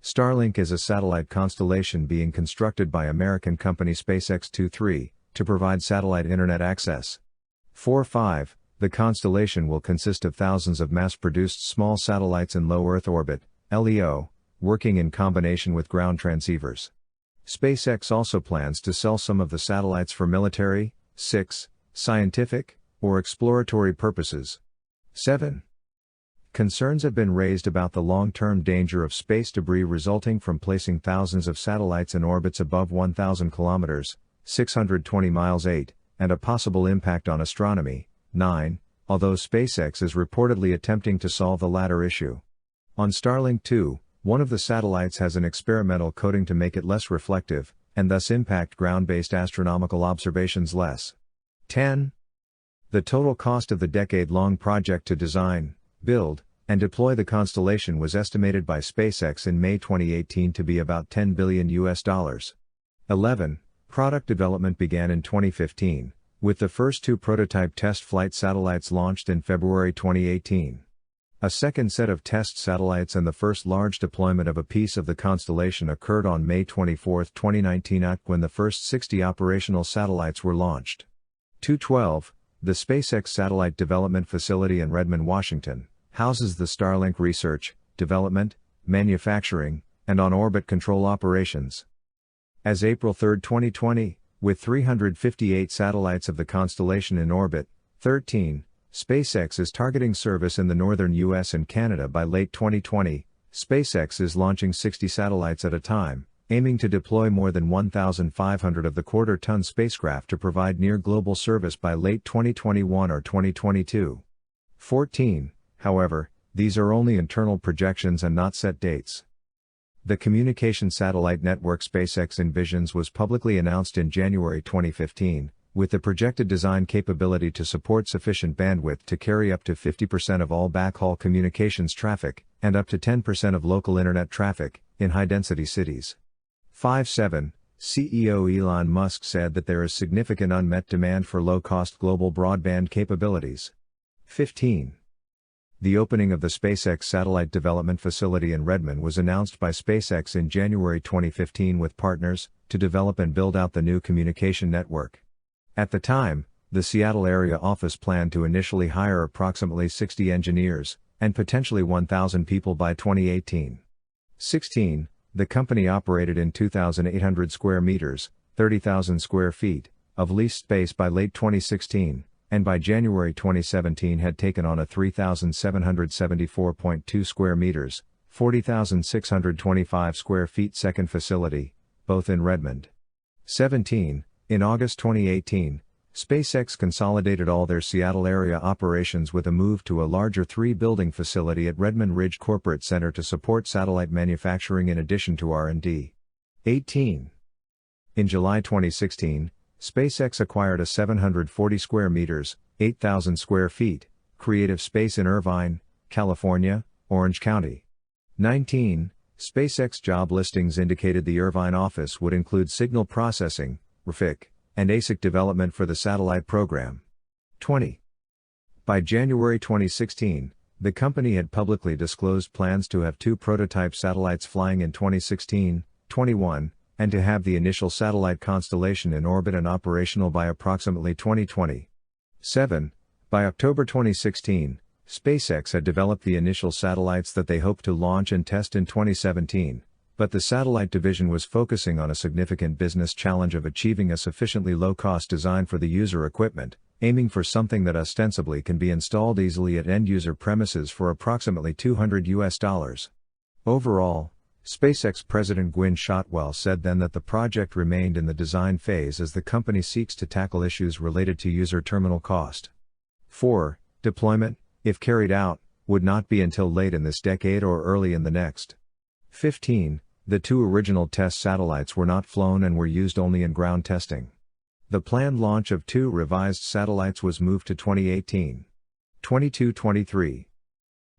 Starlink is a satellite constellation being constructed by American company SpaceX 2-3, to provide satellite internet access. 4-5, the constellation will consist of thousands of mass-produced small satellites in low Earth orbit, LEO, working in combination with ground transceivers. SpaceX also plans to sell some of the satellites for military, 6, scientific, or exploratory purposes. 7. Concerns have been raised about the long-term danger of space debris resulting from placing thousands of satellites in orbits above 1,000 kilometers, 620 miles 8, and a possible impact on astronomy. 9, although SpaceX is reportedly attempting to solve the latter issue. On Starlink 2, one of the satellites has an experimental coating to make it less reflective, and thus impact ground-based astronomical observations less. 10. The total cost of the decade-long project to design, build, and deploy the constellation was estimated by SpaceX in May 2018 to be about $10 billion. 11. Product development began in 2015, with the first 2 prototype test flight satellites launched in February 2018. A second set of test satellites and the first large deployment of a piece of the constellation occurred on May 24, 2019 when the first 60 operational satellites were launched. 212, the SpaceX Satellite Development Facility in Redmond, Washington, houses the Starlink research, development, manufacturing, and on-orbit control operations. As April 3, 2020, with 358 satellites of the constellation in orbit, 13, SpaceX is targeting service in the northern US and Canada by late 2020. SpaceX is launching 60 satellites at a time, aiming to deploy more than 1,500 of the quarter-ton spacecraft to provide near-global service by late 2021 or 2022. 14. However, these are only internal projections and not set dates. The communication satellite network SpaceX envisions was publicly announced in January 2015, with the projected design capability to support sufficient bandwidth to carry up to 50% of all backhaul communications traffic, and up to 10% of local internet traffic, in high-density cities. 5-7, CEO Elon Musk said that there is significant unmet demand for low-cost global broadband capabilities. 15. The opening of the SpaceX Satellite Development Facility in Redmond was announced by SpaceX in January 2015 with partners, to develop and build out the new communication network. At the time, the Seattle area office planned to initially hire approximately 60 engineers, and potentially 1,000 people by 2018. 16. The company operated in 2,800 square meters, 30,000 square feet, of leased space by late 2016, and by January 2017 had taken on a 3,774.2 square meters, 40,625 square feet second facility, both in Redmond. 17. In August 2018, SpaceX consolidated all their Seattle area operations with a move to a larger 3-building facility at Redmond Ridge Corporate Center to support satellite manufacturing in addition to R&D. 18. In July 2016, SpaceX acquired a 740 square meters, 8,000 square feet, creative space in Irvine, California, Orange County. 19. SpaceX job listings indicated the Irvine office would include signal processing, RFIC, and ASIC development for the satellite program. 20. By January 2016, the company had publicly disclosed plans to have 2 prototype satellites flying in 2016, 21, and to have the initial satellite constellation in orbit and operational by approximately 2020. 7. By October 2016, SpaceX had developed the initial satellites that they hoped to launch and test in 2017, but the satellite division was focusing on a significant business challenge of achieving a sufficiently low-cost design for the user equipment, aiming for something that ostensibly can be installed easily at end-user premises for approximately $200. Overall, SpaceX President Gwynne Shotwell said then that the project remained in the design phase as the company seeks to tackle issues related to user terminal cost. 4. Deployment, if carried out, would not be until late in this decade or early in the next. 15. The 2 original test satellites were not flown and were used only in ground testing. The planned launch of 2 revised satellites was moved to 2018. 22-23.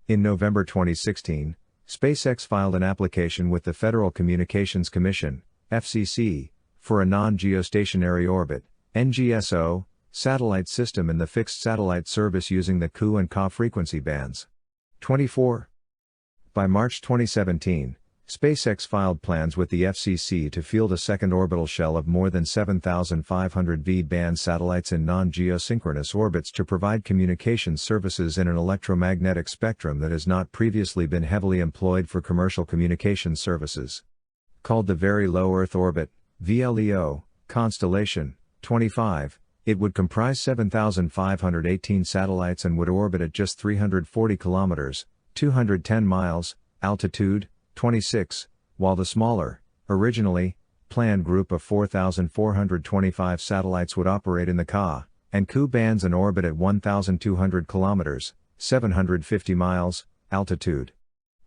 In November 2016, SpaceX filed an application with the Federal Communications Commission, FCC, for a non-geostationary orbit, NGSO, satellite system in the fixed satellite service using the Ku and Ka frequency bands. 24. By March 2017, SpaceX filed plans with the FCC to field a second orbital shell of more than 7,500 V-band satellites in non-geosynchronous orbits to provide communications services in an electromagnetic spectrum that has not previously been heavily employed for commercial communications services. Called the Very Low Earth Orbit, VLEO, Constellation 25, it would comprise 7,518 satellites and would orbit at just 340 kilometers, 210 miles, altitude, 26, while the smaller, originally, planned group of 4,425 satellites would operate in the Ka and Ku bands and orbit at 1,200 kilometers, 750 miles, altitude.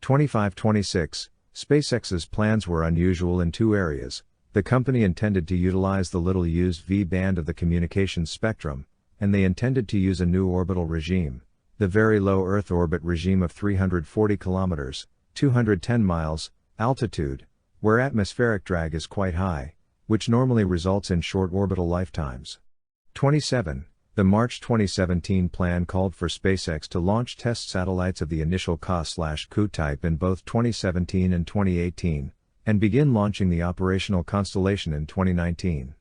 25-26, SpaceX's plans were unusual in two areas. The company intended to utilize the little-used V-band of the communications spectrum, and they intended to use a new orbital regime, the Very Low Earth Orbit regime of 340 kilometers, 210 miles, altitude, where atmospheric drag is quite high, which normally results in short orbital lifetimes. 27. The March 2017 plan called for SpaceX to launch test satellites of the initial Ka/Ku type in both 2017 and 2018, and begin launching the operational constellation in 2019.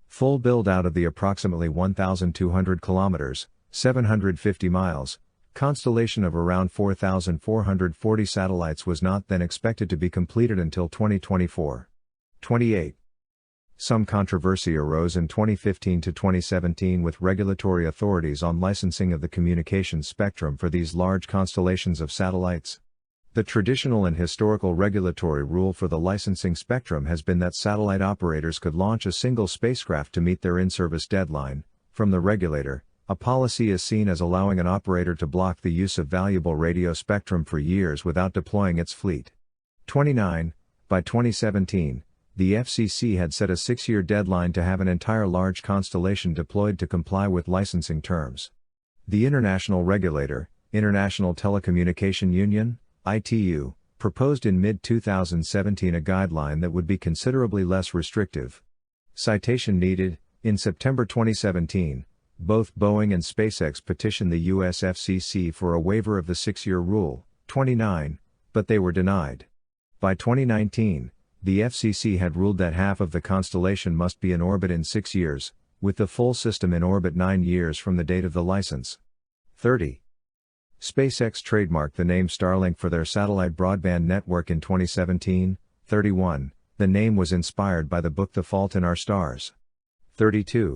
Full build-out of the approximately 1,200 kilometers, 750 miles, constellation of around 4,440 satellites was not then expected to be completed until 2024. 28. Some controversy arose in 2015 to 2017 with regulatory authorities on licensing of the communications spectrum for these large constellations of satellites. The traditional and historical regulatory rule for the licensing spectrum has been that satellite operators could launch a single spacecraft to meet their in-service deadline. From the regulator, a policy is seen as allowing an operator to block the use of valuable radio spectrum for years without deploying its fleet. 29. By 2017, the FCC had set a 6-year deadline to have an entire large constellation deployed to comply with licensing terms. The international regulator, International Telecommunication Union, ITU, proposed in mid-2017 a guideline that would be considerably less restrictive. Citation needed. In September 2017, both Boeing and SpaceX petitioned the US FCC for a waiver of the 6-year rule, 29, but they were denied. By 2019, the FCC had ruled that half of the constellation must be in orbit in 6 years, with the full system in orbit 9 years from the date of the license. 30. SpaceX trademarked the name Starlink for their satellite broadband network in 2017. 31. The name was inspired by the book The Fault in Our Stars. 32.